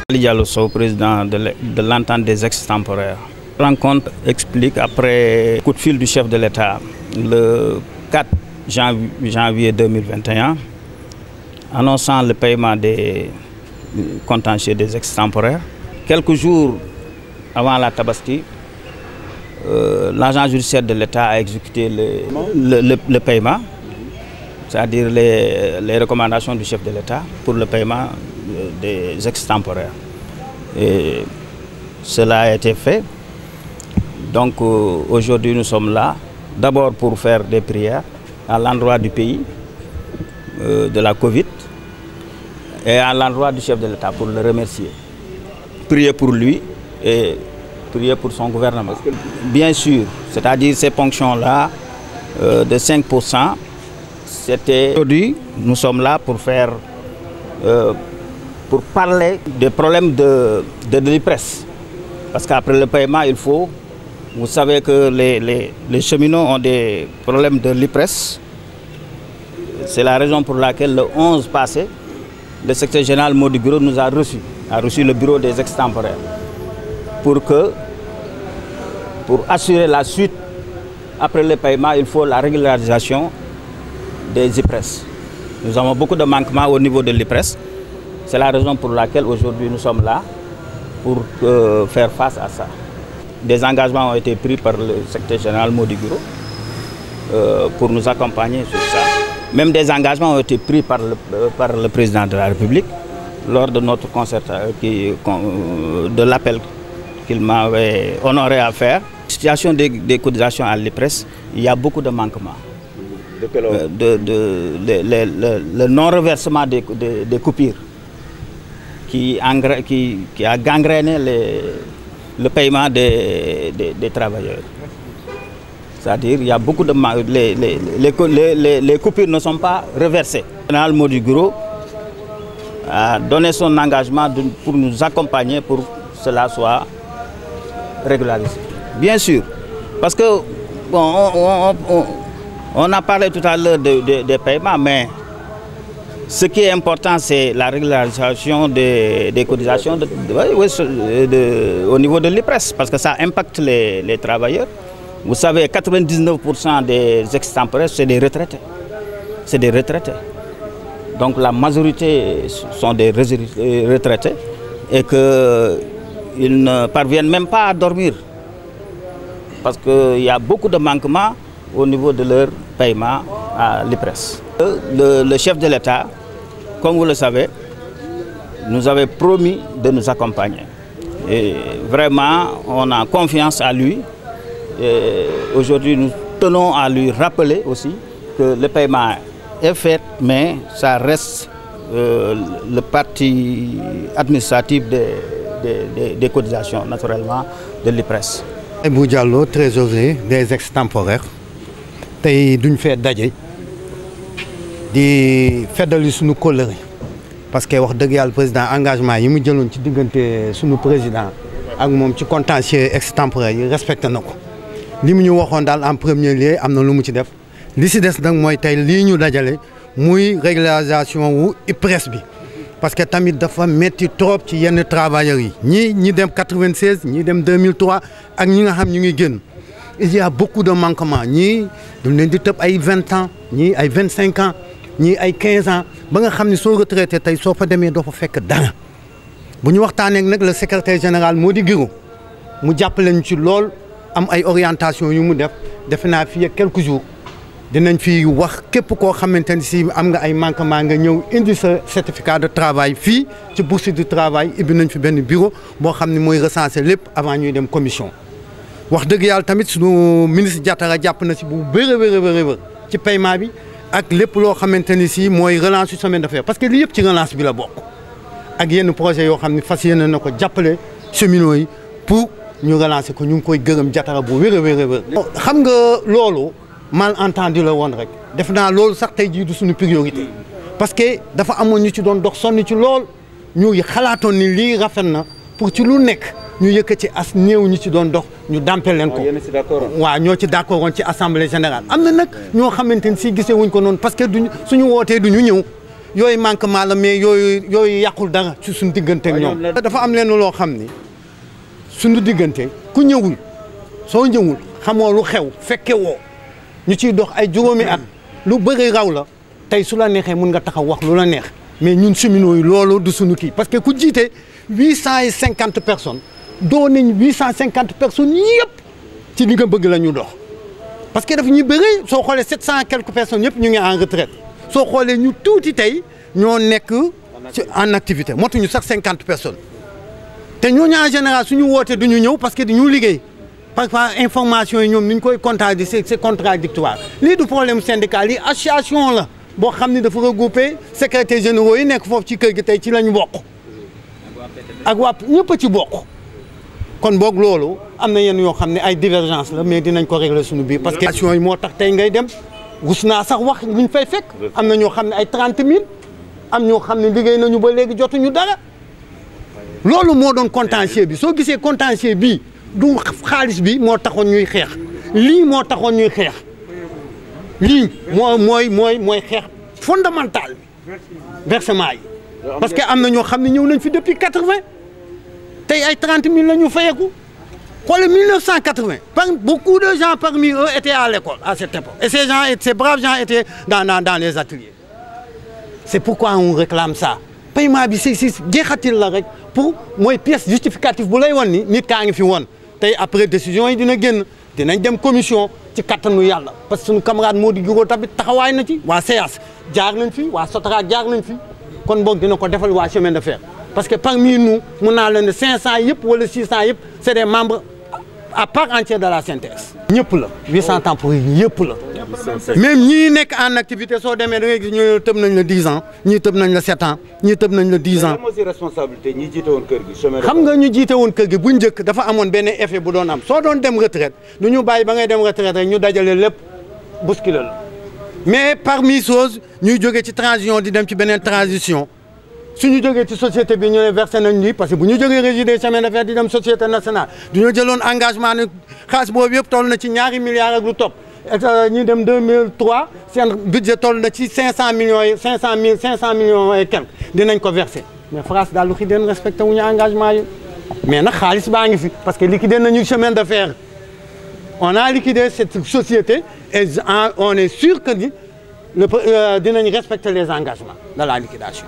Ali Diallo Sow, président de l'entente des ex-temporaires. La rencontre explique, après coup de fil du chef de l'État, le 4 janvier 2021, annonçant le paiement des contentieux des ex-temporaires. Quelques jours avant la Tabaski, l'agent judiciaire de l'État a exécuté le paiement, c'est-à-dire les recommandations du chef de l'État pour le paiement des ex-temporaires. Et cela a été fait. Donc aujourd'hui nous sommes là, d'abord pour faire des prières à l'endroit du pays, de la Covid, et à l'endroit du chef de l'État pour le remercier. Prier pour lui et prier pour son gouvernement. Bien sûr, c'est-à-dire ces ponctions-là de 5%, c'était... Aujourd'hui, nous sommes là pour faire, pour parler des problèmes de l'IPRES. Parce qu'après le paiement, il faut... Vous savez que les cheminots ont des problèmes de l'IPRES. C'est la raison pour laquelle le 11 passé, le secrétaire général Mody Guiro nous a reçu le bureau des ex-temporaires pour assurer la suite. Après le paiement, il faut la régularisation des IPRES. Nous avons beaucoup de manquements au niveau de l'IPRES. C'est la raison pour laquelle aujourd'hui nous sommes là pour faire face à ça. Des engagements ont été pris par le secrétaire général Mody Guiro pour nous accompagner sur ça. Même des engagements ont été pris par le président de la République lors de notre concertation, de l'appel qu'il m'avait honoré à faire. La situation des cotisations à l'IPRES, il y a beaucoup de manquements. De quel ordre? Le non-reversement des coupures qui a gangréné le paiement des travailleurs. C'est-à-dire il y a beaucoup de... Les coupures ne sont pas reversées. Le général Mody Guiro a donné son engagement pour nous accompagner pour que cela soit régularisé. Bien sûr, parce que bon, on a parlé tout à l'heure des paiements, mais ce qui est important, c'est la régularisation des cotisations au niveau de l'IPRES, parce que ça impacte les travailleurs. Vous savez, 99% des ex-temporaires, c'est des retraités. C'est des retraités. Donc la majorité sont des retraités et qu'ils ne parviennent même pas à dormir. Parce qu'il y a beaucoup de manquements au niveau de leur paiement à l'IPRES. Le chef de l'État, comme vous le savez, nous avait promis de nous accompagner. Et vraiment, on a confiance à lui. Aujourd'hui, nous tenons à lui rappeler aussi que le paiement est fait, mais ça reste le parti administratif des cotisations, naturellement, de l'IPRES. Abou Diallo, trésorier des ex-temporaires. Tey duñ fee daje di feddali suñu kóllëre parce que wax dëgg yàlla président engagement yi mu jëloon ci diggante suñu président ak moom ci contentieux ex-temporaire yi respecté na ko li mu ñu waxoon daal en premier lieu am na lu mu ci def li si des nag mooy tey lii ñu dajale muy régularisation wu IPRES bi parce que tamit dafa metti trop ci yenn travailleurs yi ñi dem 96 ñi dem 2003 ak ñi nga xam ñu ngi génn. Il y a beaucoup de manquements. Ni di tëb ay 20 ans, ni ay 25 ans, ni ay 15 ans. Ba nga xam ne soo retraité tey soo fa demee doo fa fekk dara. Bu ñu waxtaanee nag le secrétaire général Mody Guiro mu jàppale ñu ci lool am ay orientation yu mu def defe naa fii ak quelques jours dinañ fi wax képp koo xamante ni si am nga ay manquement nga ñëw indi sa certificat de travail fii ci bourse du travail ibbi nañ fi benn bureau boo xam ne mooy recenser lépp avant ñuy dem commission. wax dëgg yàlla tamit sunu ministre Diatara jàpp na si bu bëri ci paiement bi ak lépp loo xamante ni si mooy relance yu semaine d'affaires parce que lii yëpp ci relance bi la bokk ak yenn projet yoo xam ne fas yéene na ko jàppale cheminots yi pour ñu relancer ko ñu ngi koy gërëm Diatara bu wér. xam nga loolu malentendu la woon rek def naa loolu sax tey jii du suñu priorité parce que dafa amoon ñu ci doon dox sonn ci lool ñu xalaatoon ni lii rafet na pour ci lu nekk. ñu yëkkati as néew ñu ci doon dox ñu dampel leen ko waaw ñoo ci d'accord woon ci assemblée générale am na nag ñoo xamante ni si gisee wuñ ko noonu parce que suñu wootee duñu ñëw yooyu manquement la mais yooyu yàqul dara ci suñu diggante ak ñoom. dafa am leen loo xam ni suñu diggante ku ñëwul soo ñëwul xamoo lu xew fekke woo ñu ciy dox ay juróomi at lu bëri raw la tey su la neexee mun nga taxaw wax lu la neex mais ñun cheminots yi loolu du suñu kii parce que ku jiite 850 personnes doo nañ 850 personnes yëpp ci li nga bëgg la ñu dox parce que dafa ñu bëri soo xoolee 700 quelques personnes yëpp ñu ngi en retraite soo xoolee ñu tuuti tey ñoo nekk ci en activité motuñu sax 50 personnes te ñooñu en général suñu wootee du ñu ñëw parce que dañu liggéey parfois information yi ñoom ni ñu koy contradictoire c'est contradictoire lii du problème syndical lii association la boo xam ni dafa regroupé secrétaire généraux yi nekk foofu ci kër gi tey ci la ñu bokk ak waa ñëpp a ci bokk kon boog loolu am na yenn yoo xam ne ay divergence la mais dinañ ko régler suñu biir parce que association yi moo tax tey ngay dem rus naa sax wax luñ fay fekk am na ñoo xam ne ay 30 000 am ñoo xam ne liggéey nañu ba léegi jotuñu dara loolu moo doon contentieux bi soo gisee contentieux bi du xaalis bi moo taxoon ñuy xeex lii moo taxoon ñuy xeex lii mooy xeex fondamental bi versement yi parce que am na ñoo xam ne ñëw nañ fi depuis 80 tey ay 30 000 la ñu fayeeku xoolal 1980 beaucoup de gens parmi eux étaient à l'école à cette époque et ces braves gens étaient dans les ateliers c'est pourquoi on réclame ça paiement bi si jeexatil la rek pour mooy pièce justificative bu lay won ni nit kaa ngi fi woon tey après décision yi dina génn dinañ dem commission ci kattanu yàlla parce que suñu camarade Mody Guiro tamit taxawaay na ci waa CEAS jaar nañ fi waa Sotra jaar nañ fi kon boog dina ko defal waa chemin de fer parce que parmi nous mun naa leen ne 500 yëpp wala 600 yëpp c'est des membres à part entière de la synthèse. ñëpp la 800 temporaires yëpp la. même ñii nekk en activité soo demee da ngay gis ñoo tëb nañ la 10 ans ñii tëb nañ la 7 ans ñii tëb nañ la 10 ans. moo si responsabilité ñi jiite woon kër gi. xam nga ñu jiite woon kër gi bu njëkk dafa amoon benn effet bu doon am soo doon dem retraite du ñu bàyyi ba ngay dem retraite rek ñu dajale lépp bousculer la mais parmi choses ñuy jógee ci transition di dem ci beneen transition suñu jógee ci société bi ñu ne versé nañ lii parce que bu ñu jógee régie des chemins de fer di dem société nationale du ñu jëloon engagement ne xaalis boobu yëpp toll na ci ñaari milliards ak lu topp ñu dem 2003 seen budget toll na ci 500 millions yi 500 millions et quelques dinañ ko versé mais France daal lu xi den respecté wuñu engagement yi mais nag xaalis baa ngi fi parce que liquidé nañu chemin de fer on a liquidé cette société et on est sûr que ni dinañ respecter les engagements de la liquidation.